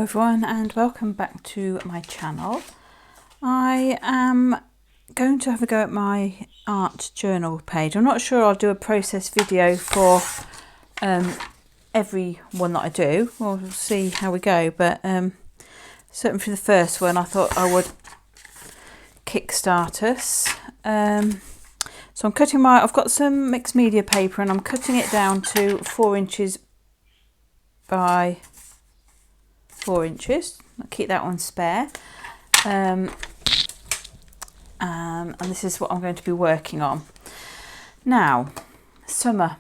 everyone and welcome back to my channel. I am going to have a go at my art journal page. I'm not sure I'll do a process video for every one that I do. We'll see how we go, but certainly for the first one I thought I would kickstart us. So I'm cutting I've got some mixed media paper and I'm cutting it down to 4 inches by 4 inches. I'll keep that one spare. And this is what I'm going to be working on. Now, summer.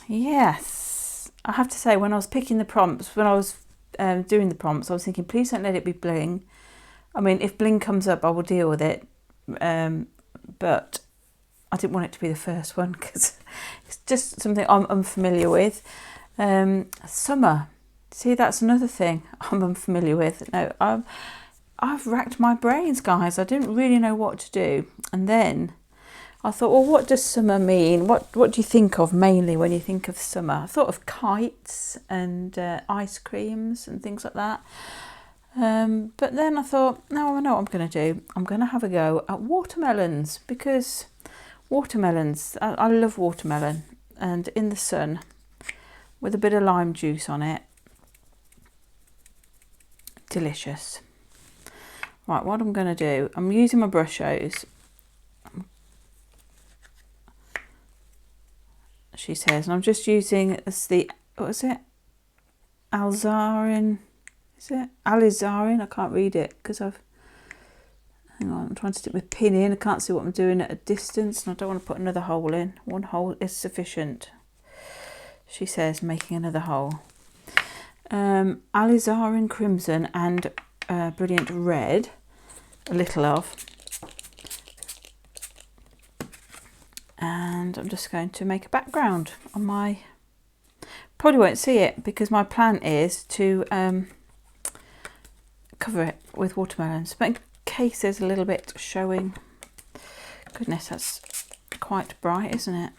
Yes, I have to say, when I was picking the prompts, when I was doing the prompts, I was thinking, please don't let it be bling. I mean, if bling comes up, I will deal with it. But I didn't want it to be the first one because it's just something I'm unfamiliar with. Summer. See, that's another thing I'm unfamiliar with. No, I've racked my brains, guys. I didn't really know what to do. And then I thought, well, what does summer mean? What do you think of mainly when you think of summer? I thought of kites and ice creams and things like that. But then I thought, no, I know what I'm going to do. I'm going to have a go at watermelons because watermelons, I love watermelon, and in the sun with a bit of lime juice on it. Delicious. Right, what I'm going to do, I'm using my brushos. She says, and I'm just using what is it? Alizarin? Is it? Alizarin? I can't read it because hang on, I'm trying to stick my pin in. I can't see what I'm doing at a distance and I don't want to put another hole in. One hole is sufficient. She says, making another hole. Alizarin Crimson and Brilliant Red, a little of. And I'm just going to make a background on my... Probably won't see it because my plan is to cover it with watermelons. But in case there's a little bit showing... Goodness, that's quite bright, isn't it?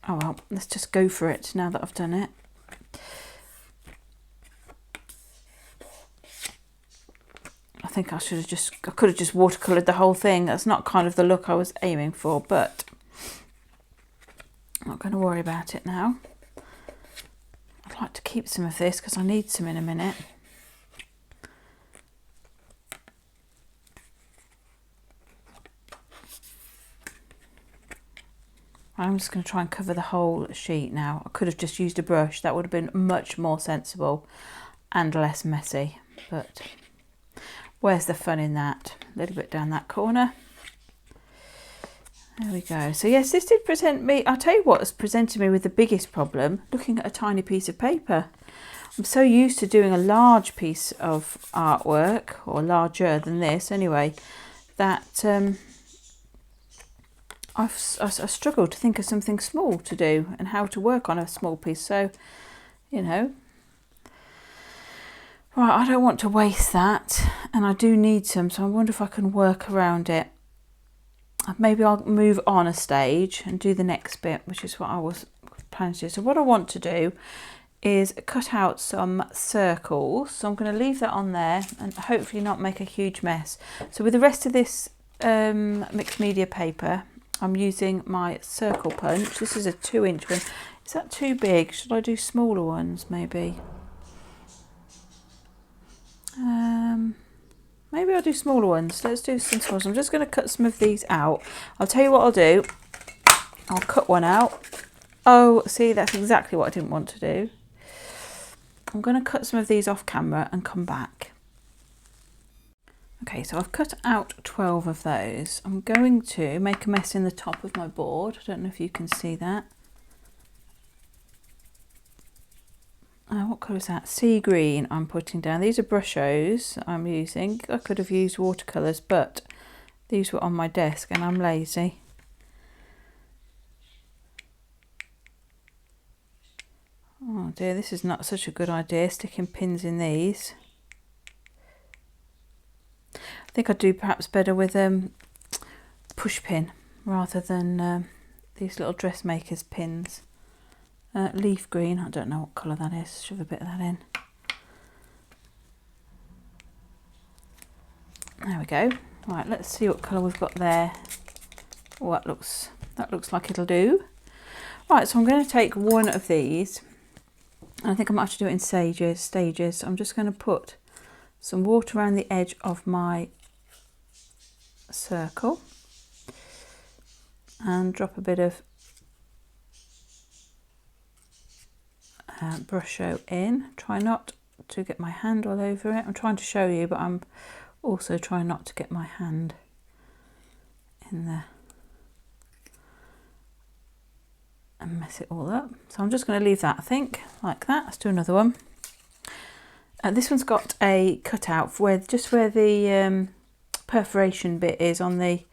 Oh well, let's just go for it now that I've done it. I think I could have just watercoloured the whole thing. That's not kind of the look I was aiming for, but I'm not going to worry about it now. I'd like to keep some of this because I need some in a minute. I'm just going to try and cover the whole sheet now. I could have just used a brush. That would have been much more sensible and less messy. But where's the fun in that? A little bit down that corner. There we go. So yes, this did present me... I'll tell you what has presented me with the biggest problem, looking at a tiny piece of paper. I'm so used to doing a large piece of artwork, or larger than this anyway, that... I struggled to think of something small to do and how to work on a small piece. So, you know, right, I don't want to waste that and I do need some. So I wonder if I can work around it. Maybe I'll move on a stage and do the next bit, which is what I was planning to do. So what I want to do is cut out some circles. So I'm going to leave that on there and hopefully not make a huge mess. So with the rest of this mixed media paper, I'm using my circle punch. This is a 2-inch one. Is that too big? Should I do smaller ones maybe? Maybe I'll do smaller ones. Let's do some smaller ones. I'm just going to cut some of these out. I'll tell you what I'll do. I'll cut one out. Oh, see, that's exactly what I didn't want to do. I'm going to cut some of these off camera and come back. Okay, so I've cut out 12 of those. I'm going to make a mess in the top of my board. I don't know if you can see that. What colour is that? Sea green I'm putting down. These are brushos I'm using. I could have used watercolours, but these were on my desk and I'm lazy. Oh dear, this is not such a good idea, sticking pins in these. I think I'd do perhaps better with push pin rather than these little dressmakers pins. leaf green. I don't know what colour that is. Shove a bit of that in. There we go. Right, let's see what colour we've got there. Oh, that looks like it'll do. Right, so I'm going to take one of these. I think I might have to do it in stages. I'm just going to put some water around the edge of my circle and drop a bit of brush show in. Try not to get my hand all over it. I'm trying to show you, but I'm also trying not to get my hand in there and mess it all up. So I'm just going to leave that, I think, like that. Let's do another one. This one's got a cutout for just where the perforation bit is on the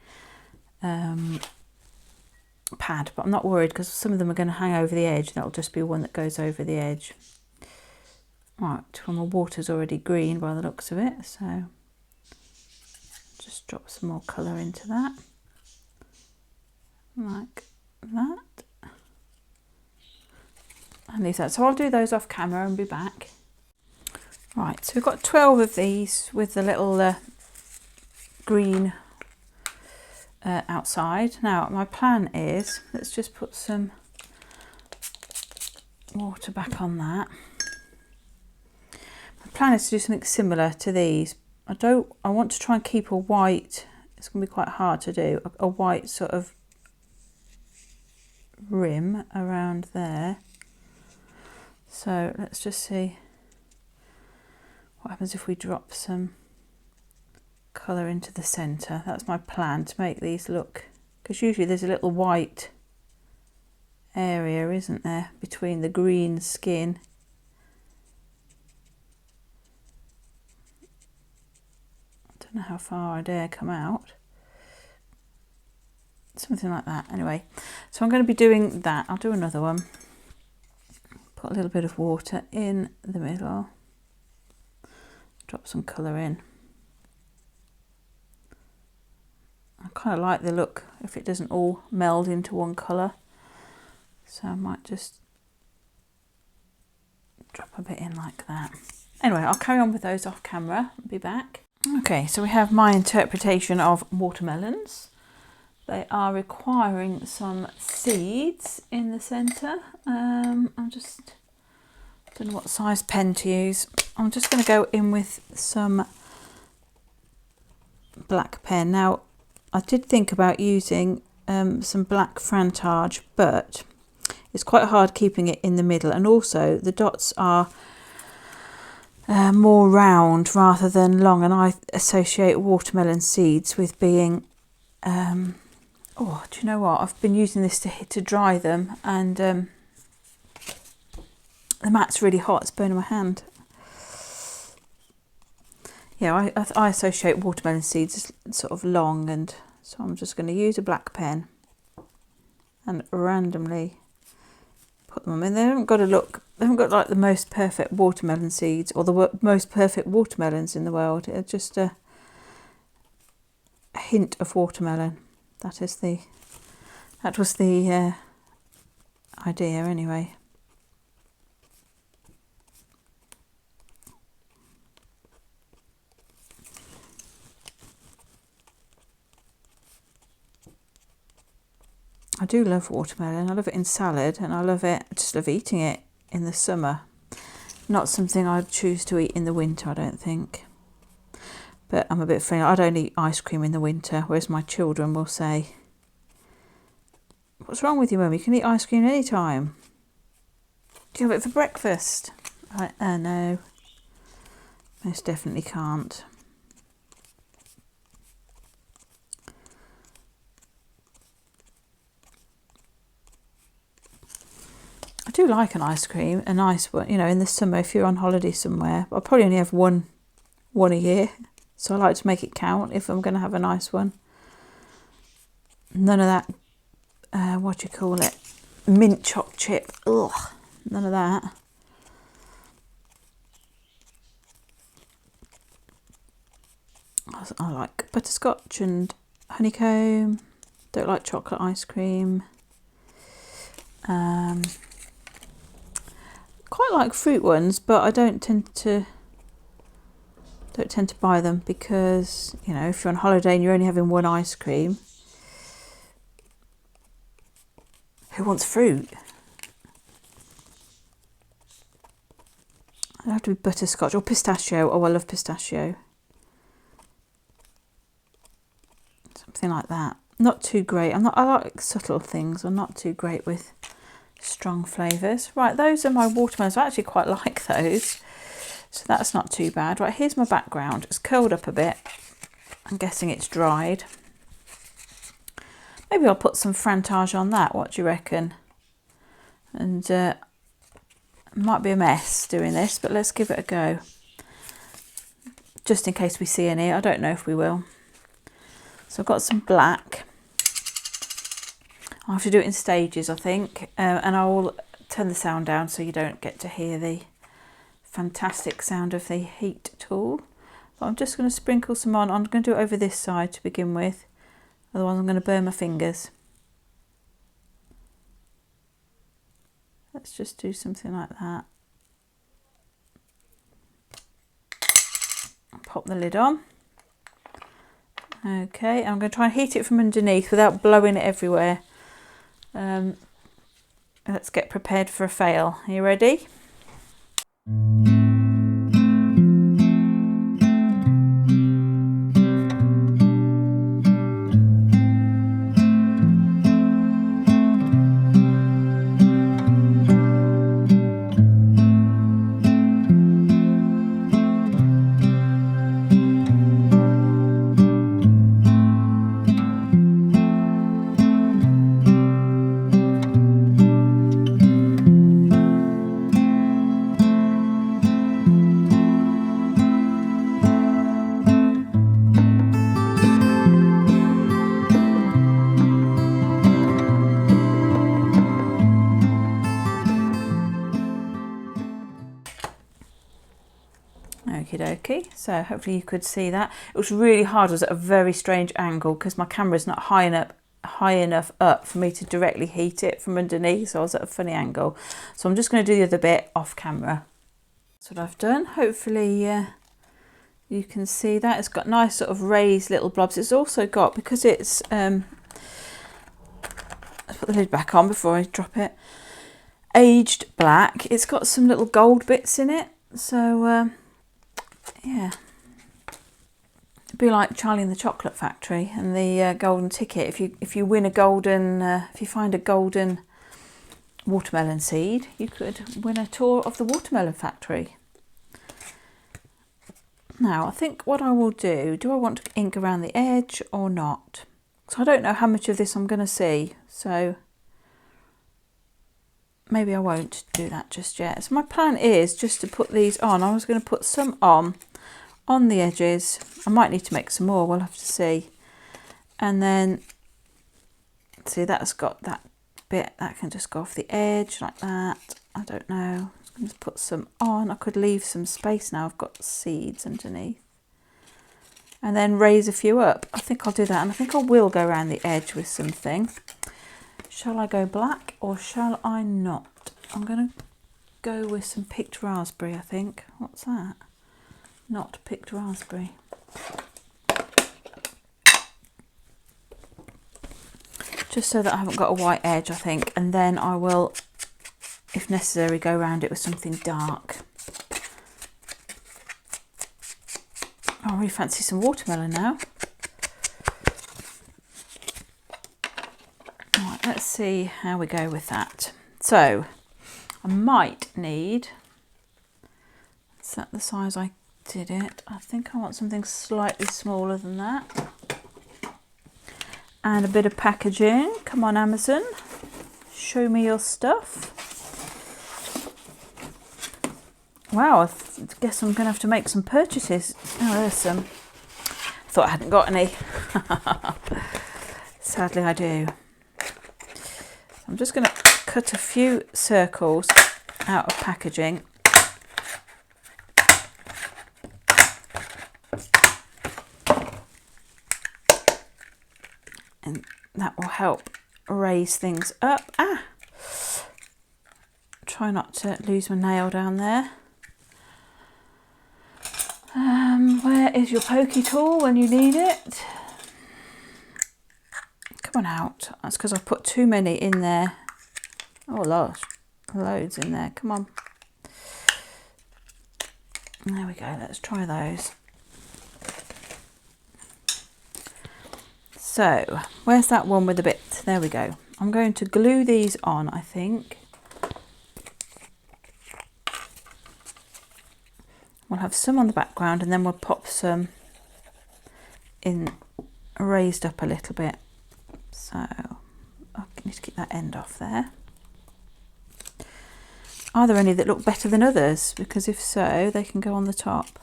pad, but I'm not worried because some of them are going to hang over the edge. That'll just be one that goes over the edge. Right, well, my water's already green by the looks of it, so just drop some more colour into that, like that, and leave that. So I'll do those off camera and be back. Right, so we've got 12 of these with the little green outside. Now my plan is, let's just put some water back on that. My plan is to do something similar to these. I want to try and keep a white, it's going to be quite hard to do, a white sort of rim around there. So let's just see what happens if we drop some colour into the centre. That's my plan, to make these look, because usually there's a little white area, isn't there, between the green skin. I don't know how far I dare come out. Something like that. Anyway, so I'm going to be doing that. I'll do another one. Put a little bit of water in the middle. Drop some colour in. I kind of like the look if it doesn't all meld into one colour. So I might just drop a bit in like that. Anyway, I'll carry on with those off camera. I'll be back. Okay, so we have my interpretation of watermelons. They are requiring some seeds in the centre. I'm just, don't know what size pen to use. I'm just going to go in with some black pen. Now, I did think about using some black Frantage, but it's quite hard keeping it in the middle, and also the dots are more round rather than long, and I associate watermelon seeds with being oh, do you know what, I've been using this to dry them, and the mat's really hot, it's burning my hand. Yeah, I associate watermelon seeds as sort of long, and so I'm just going to use a black pen and randomly put them on. And they haven't got to look, they haven't got like the most perfect watermelon seeds or the most perfect watermelons in the world. It's just a hint of watermelon. That was the idea anyway. I do love watermelon. I love it in salad, and I just love eating it in the summer. Not something I'd choose to eat in the winter, I don't think. But I'm a bit funny. I don't eat ice cream in the winter, whereas my children will say, "What's wrong with you, Mum? You can eat ice cream any time. Do you have it for breakfast?" No, most definitely can't. I do like an ice cream, a nice one, you know, in the summer if you're on holiday somewhere. I'll probably only have one a year, so I like to make it count if I'm going to have a nice one. None of that, what do you call it, mint choc chip, ugh, none of that. I like butterscotch and honeycomb, don't like chocolate ice cream. quite like fruit ones, but I don't tend to buy them because, you know, if you're on holiday and you're only having one ice cream, who wants fruit? It'll have to be butterscotch or pistachio. Oh, I love pistachio. Something like that. Not too great. I like subtle things. I'm not too great with strong flavours. Right, those are my watermelons. I actually quite like those. So that's not too bad. Right, here's my background. It's curled up a bit. I'm guessing it's dried. Maybe I'll put some frantage on that. What do you reckon? And it might be a mess doing this, but let's give it a go. Just in case we see any. I don't know if we will. So I've got some black. I'll have to do it in stages, I think. And I'll turn the sound down so you don't get to hear the fantastic sound of the heat tool. But I'm just going to sprinkle some on. I'm going to do it over this side to begin with. Otherwise I'm going to burn my fingers. Let's just do something like that. Pop the lid on. Okay, I'm going to try and heat it from underneath without blowing it everywhere. Let's get prepared for a fail. Are you ready? Okie dokie, so hopefully you could see that. It was really hard. It was at a very strange angle because my camera's not high enough up for me to directly heat it from underneath, so I was at a funny angle. So I'm just going to do the other bit off camera. That's what I've done. Hopefully you can see that. It's got nice sort of raised little blobs. It's also got, because it's, let's put the lid back on before I drop it, aged black. It's got some little gold bits in it. So yeah, it'd be like Charlie and the Chocolate Factory and the golden ticket. If you win a golden, if you find a golden watermelon seed, you could win a tour of the watermelon factory. Now, I think what I will do I want to ink around the edge or not? So I don't know how much of this I'm going to see, so maybe I won't do that just yet. So my plan is just to put these on. I was going to put some on the edges. I might need to make some more, we'll have to see. And then, see, that's got that bit, that can just go off the edge like that. I don't know. I'm just going to put some on. I could leave some space now. I've got seeds underneath. And then raise a few up. I think I'll do that. And I think I will go around the edge with something. Shall I go black or shall I not? I'm going to go with some picked raspberry, I think. What's that? Not picked raspberry. Just so that I haven't got a white edge, I think. And then I will, if necessary, go around it with something dark. Oh, I really fancy some watermelon now. Right, let's see how we go with that. So, I might need, is that the size I did it? I think I want something slightly smaller than that. And a bit of packaging. Come on, Amazon. Show me your stuff. Wow, I guess I'm going to have to make some purchases. Oh, there's some. Thought I hadn't got any. Sadly, I do. I'm just going to cut a few circles out of packaging. And that will help raise things up. Try try not to lose my nail down there. Where is your pokey tool when you need it? Come on out. That's because I've put too many in there. Oh, loads in there. Come on. There we go. Let's try those. So, where's that one with the bit? There we go. I'm going to glue these on, I think. We'll have some on the background and then we'll pop some in raised up a little bit. So I need to keep that end off there. Are there any that look better than others? Because if so, they can go on the top.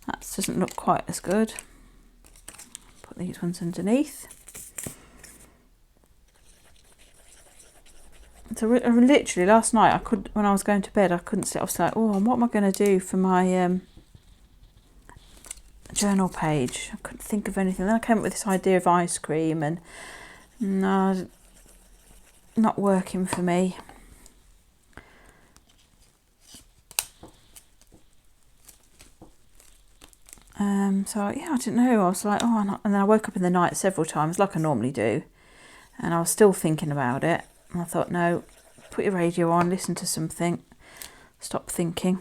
That doesn't look quite as good. Put these ones underneath. So literally last night, when I was going to bed, I couldn't sleep. I was like, oh, what am I going to do for my journal page? I couldn't think of anything. Then I came up with this idea of ice cream, and no, not working for me. So yeah, I didn't know. I was like, oh, and then I woke up in the night several times, like I normally do, and I was still thinking about it. And I thought, no, put your radio on, listen to something, stop thinking.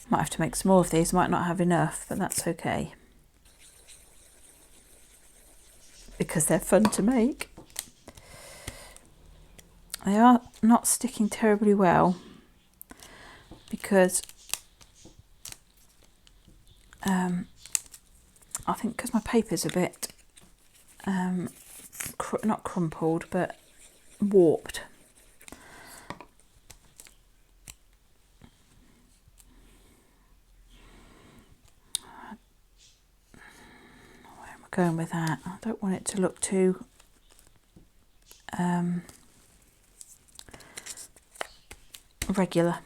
Might have to make some more of these, might not have enough, but that's okay. Because they're fun to make. They are not sticking terribly well because I think because my paper's a bit not crumpled but warped. Where am I going with that? I don't want it to look too regular.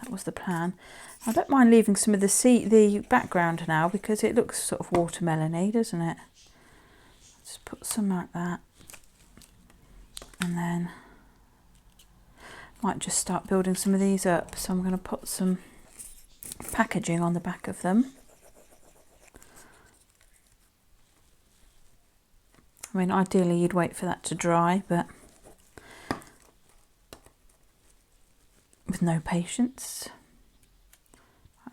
That was the plan. I don't mind leaving some of the background now because it looks sort of watermelony, doesn't it? Just put some like that, and then might just start building some of these up. So I'm going to put some packaging on the back of them. I mean, ideally you'd wait for that to dry, but with no patience.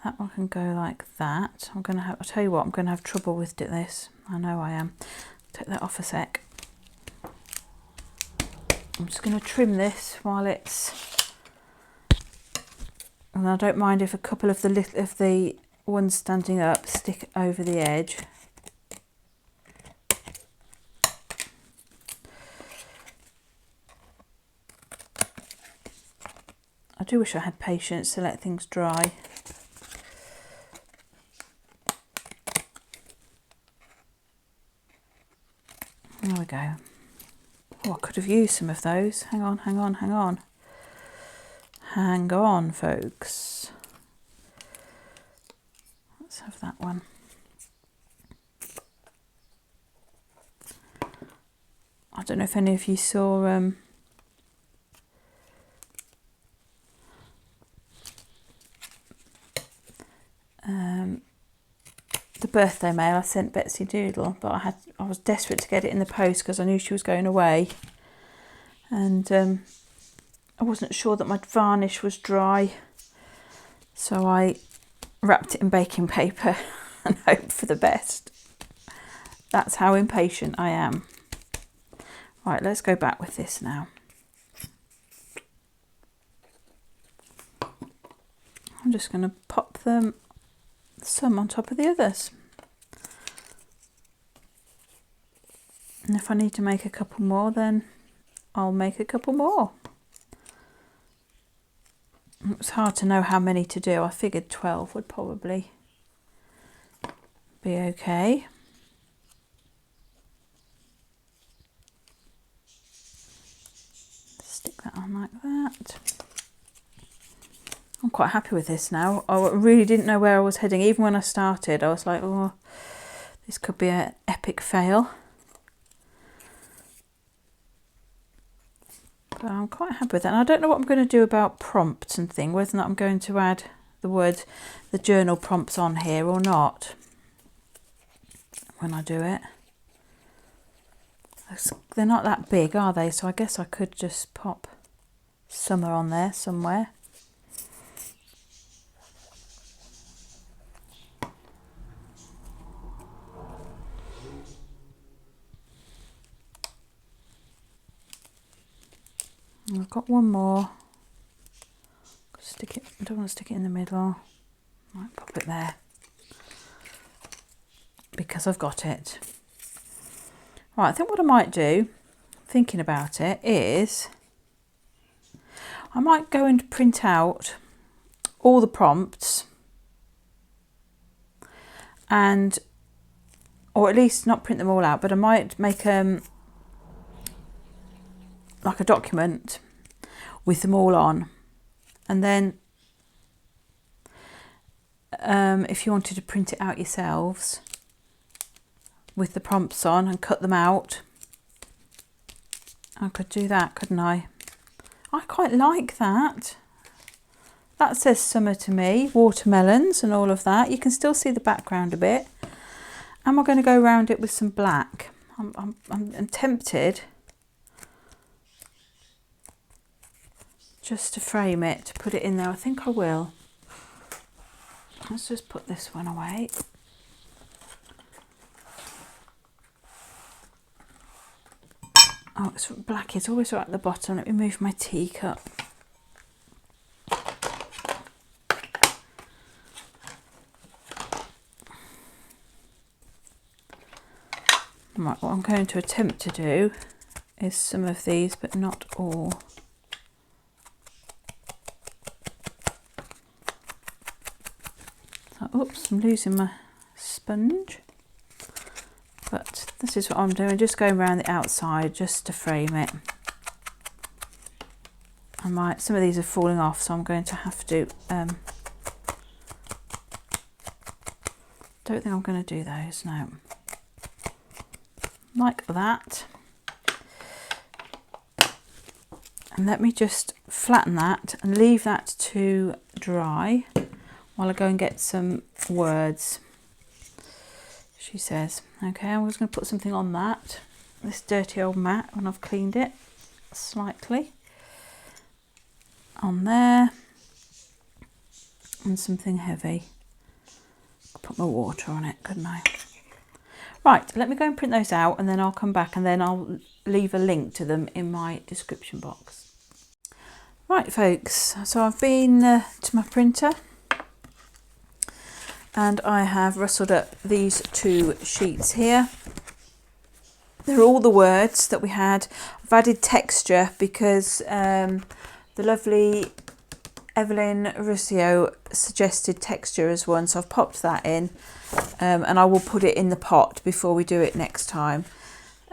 That one can go like that. I'll tell you what, I'm going to have trouble with this. I know I am. Take that off a sec. I'm just going to trim this while it's, and I don't mind if a couple of the ones standing up stick over the edge. I do wish I had patience to let things dry. There we go. Oh, I could have used some of those. Hang on, hang on, hang on. Hang on, folks. Let's have that one. I don't know if any of you saw the birthday mail I sent Betsy Doodle, but I was desperate to get it in the post because I knew she was going away, and I wasn't sure that my varnish was dry, so I wrapped it in baking paper and hoped for the best. That's how impatient I am. Right, let's go back with this now. I'm just going to pop them some on top of the others, and if I need to make a couple more, then I'll make a couple more. It was hard to know how many to do. I figured 12 would probably be okay. Stick that on like that. I'm quite happy with this now. I really didn't know where I was heading. Even when I started, I was like, oh, this could be an epic fail. But I'm quite happy with that. And I don't know what I'm going to do about prompts and things, whether or not I'm going to add the journal prompts on here or not when I do it. They're not that big, are they? So I guess I could just pop summer on there somewhere. And I've got one more. Stick it. I don't want to stick it in the middle. Might pop it there because I've got it. Right, I think what I might do, thinking about it, is I might go and print out all the prompts and, or at least not print them all out, but I might make like a document with them all on. And then if you wanted to print it out yourselves with the prompts on and cut them out, I could do that, couldn't I? I quite like that. That says summer to me, watermelons and all of that. You can still see the background a bit. Am I going to go around it with some black? I'm tempted just to frame it, to put it in there. I think I will. Let's just put this one away. Oh, it's black. It's always right at the bottom. Let me move my teacup. Right, what I'm going to attempt to do is some of these, but not all. So, oops, I'm losing my sponge. But this is what I'm doing, just going around the outside just to frame it. Some of these are falling off, so I'm going to have to, don't think I'm going to do those, no. Like that. And let me just flatten that and leave that to dry while I go and get some words. She says, okay, I'm just going to put something on that, this dirty old mat, when I've cleaned it slightly, on there, and something heavy. I'll put my water on it, couldn't I? Right, let me go and print those out, and then I'll come back and then I'll leave a link to them in my description box. Right, folks, so I've been to my printer, and I have rustled up these two sheets here. They're all the words that we had. I've added texture because the lovely Evelyn Ruscio suggested texture as one, so I've popped that in, and I will put it in the pot before we do it next time.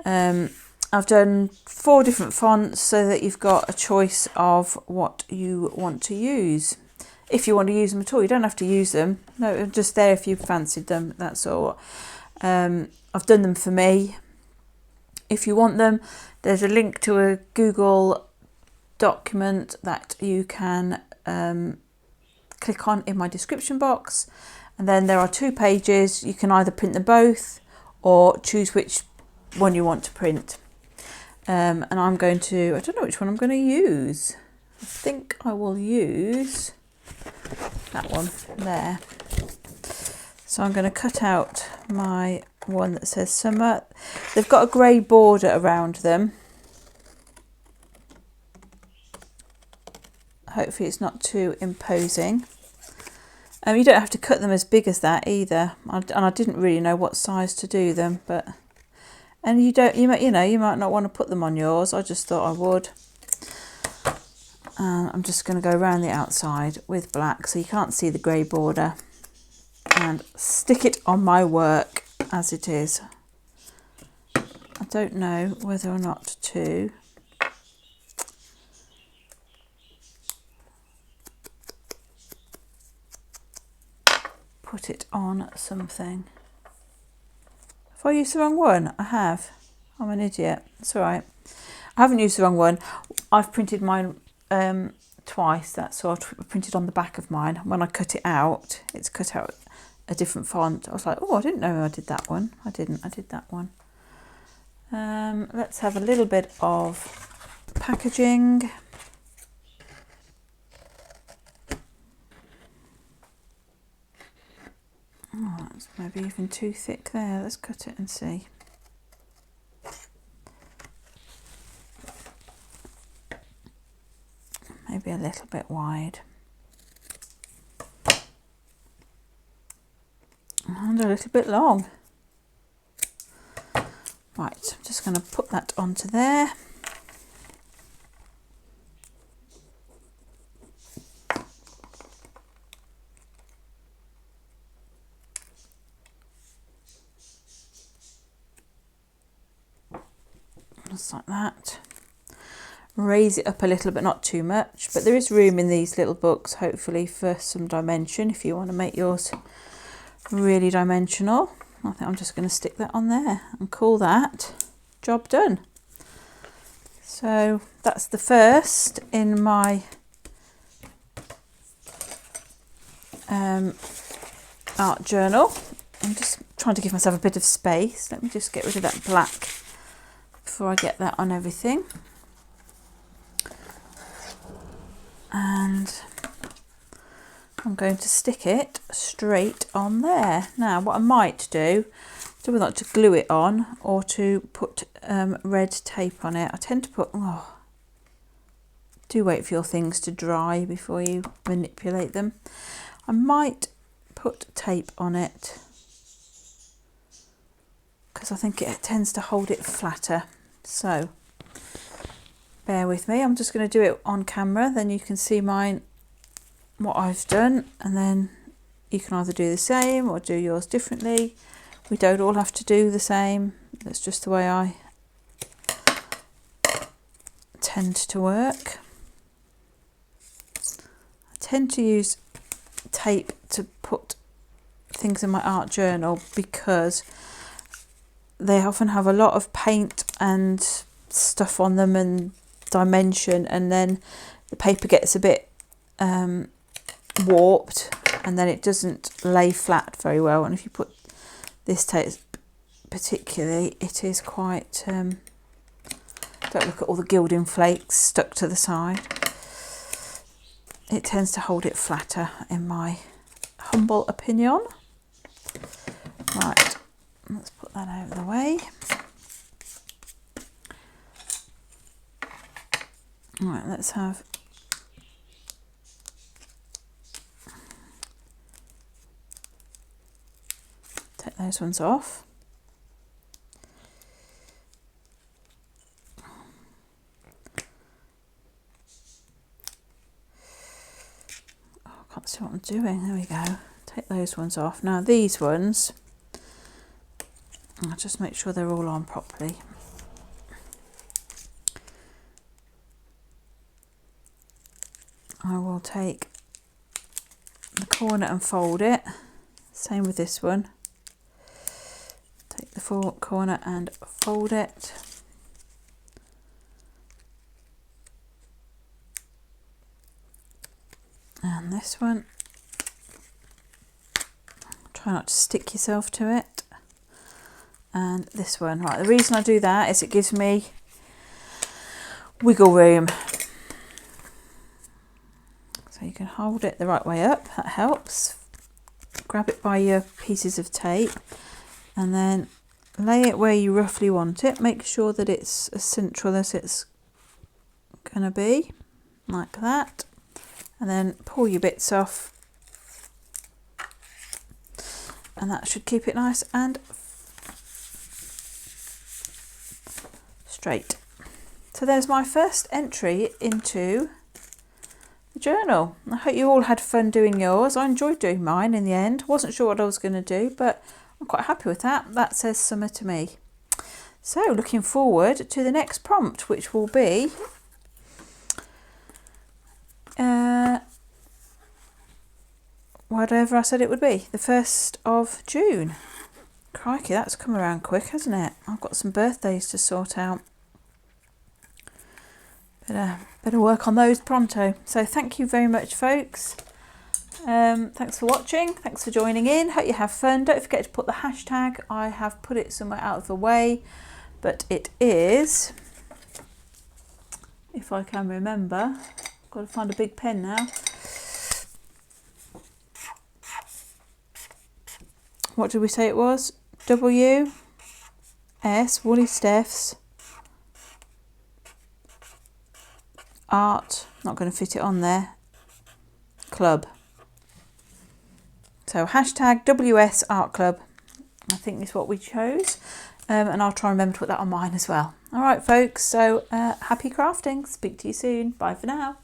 I've done 4 different fonts so that you've got a choice of what you want to use. If you want to use them at all, you don't have to use them. No, just there if you fancied them, that's all. I've done them for me. If you want them, there's a link to a Google document that you can click on in my description box. And then there are 2 pages. You can either print them both or choose which one you want to print. And I'm going to, I don't know which one I'm going to use. I think I will use that one there. So I'm going to cut out my one that says summer. They've got a grey border around them. Hopefully it's not too imposing. You don't have to cut them as big as that either. And I didn't really know what size to do them, but you might not want to put them on yours. I just thought I would. I'm just going to go around the outside with black so you can't see the grey border, and stick it on my work as it is. I don't know whether or not to put it on something. Have I used the wrong one? I have. I'm an idiot. It's all right. I haven't used the wrong one. I've printed mine twice. That's so I've printed on the back of mine. When I cut it out, it's cut out a different font. I was like, oh, I didn't know I did that one. I didn't. I did that one. Let's have a little bit of packaging. Oh, that's maybe even too thick there. Let's cut it and see. Maybe a little bit wide. And a little bit long. Right, I'm just going to put that onto there. Just like that. Raise it up a little, but not too much. But there is room in these little books, hopefully, for some dimension if you want to make yours really dimensional. I think I'm just going to stick that on there and call that job done. So that's the first in my art journal. I'm just trying to give myself a bit of space. Let me just get rid of that black before I get that on everything. And I'm going to stick it straight on there. Now what I might do, I don't know whether to glue it on or to put red tape on it. I tend to put, do wait for your things to dry before you manipulate them. I might put tape on it because I think it tends to hold it flatter. So bear with me, I'm just going to do it on camera, then you can see what I've done, and then you can either do the same or do yours differently. We don't all have to do the same, that's just the way I tend to work. I tend to use tape to put things in my art journal because they often have a lot of paint and stuff on them and dimension, and then the paper gets a bit warped and then it doesn't lay flat very well. And if you put this tape particularly, it is quite don't look at all the gilding flakes stuck to the side. It tends to hold it flatter, in my humble opinion. Right, let's put that out of the way. Right, let's have take those ones off. Oh, I can't see what I'm doing. There we go. Take those ones off. Now these ones, I'll just make sure they're all on properly. I will take the corner and fold it. Same with this one. Take the corner and fold it. And this one. Try not to stick yourself to it. And this one. Right, the reason I do that is it gives me wiggle room. So you can hold it the right way up, that helps. Grab it by your pieces of tape and then lay it where you roughly want it. Make sure that it's as central as it's going to be, like that. And then pull your bits off. And that should keep it nice and straight. So there's my first entry into the journal. I hope you all had fun doing yours. I enjoyed doing mine in the end. Wasn't sure what I was going to do, but I'm quite happy with that. That says summer to me. So looking forward to the next prompt, which will be whatever I said it would be, the 1st of June. Crikey, that's come around quick, hasn't it? I've got some birthdays to sort out. Better work on those pronto. So thank you very much, folks. Thanks for watching. Thanks for joining in. Hope you have fun. Don't forget to put the hashtag. I have put it somewhere out of the way, but it is, if I can remember, I've got to find a big pen now. What did we say it was? WS Woolly Steph's Art, not going to fit it on there, Club. So hashtag WS Art Club, I think is what we chose. And I'll try and remember to put that on mine as well. All right, folks, so happy crafting. Speak to you soon. Bye for now.